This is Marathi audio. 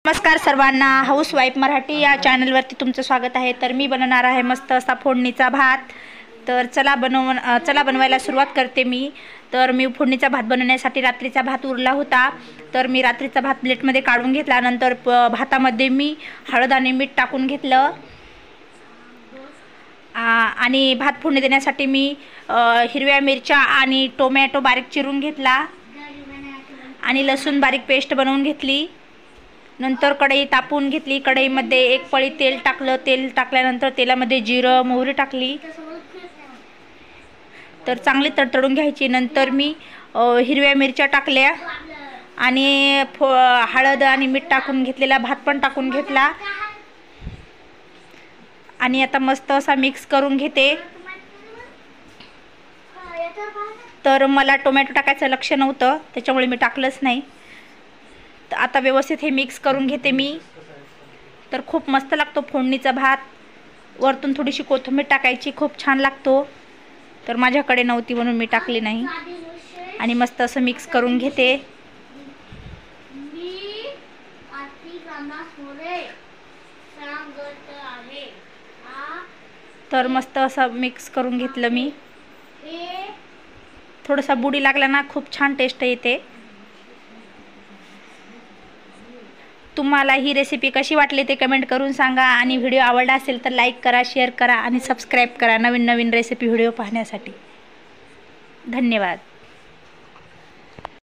नमस्कार सर्वांना, हाऊसवाईफ मराठी या चॅनलवरती तुमचं स्वागत आहे। तर मी बनवणार आहे मस्त असा फोडणीचा भात। तर चला बनवायला सुरुवात करते मी। तर मी फोडणीचा भात बनवण्यासाठी रात्रीचा भात उरला होता, तर मी रात्रीचा भात प्लेटमध्ये काढून घेतला। नंतर भातामध्ये मी हळद आणि मीठ टाकून घेतलं आणि भात फोडणी देण्यासाठी मी हिरव्या मिरच्या आणि टोमॅटो बारीक चिरून घेतला आणि लसूण बारीक पेस्ट बनवून घेतली। नंतर कढई तापवून घेतली। कढईमध्ये एक पळी तेल टाकलं। तेल टाकल्यानंतर तेलामध्ये जिरं मोहरी टाकली, तर चांगली तडतडून घ्यायची। नंतर मी हिरव्या मिरच्या टाकल्या आणि हळद आणि मीठ टाकून घेतलेला भात पण टाकून घेतला आणि आता मस्त असा मिक्स करून घेते। तर मला टोमॅटो टाकायचं लक्ष नव्हतं, त्याच्यामुळे मी टाकलंच नाही। आता व्यवस्थित हे मिक्स करून घेते मी। तर खूप मस्त लागतो फोडणीचा भात। वरतून थोडीशी कोथिंबीर टाकायची, खूप छान लागतो। तर माझ्याकडे नव्हती म्हणून मी टाकली नाही आणि मस्त असं मिक्स करून घेते। तर मस्त असं मिक्स करून घेतलं मी। थोडासा बुडी लागला ना, खूप छान टेस्ट येते। तुम्हाला ही रेसिपी कशी वाटली ते कमेंट करून सांगा आणि व्हिडिओ आवडला असेल तर लाईक करा, शेअर करा आणि सबस्क्राईब करा नवीन नवीन रेसिपी व्हिडिओ पाहण्यासाठी। धन्यवाद।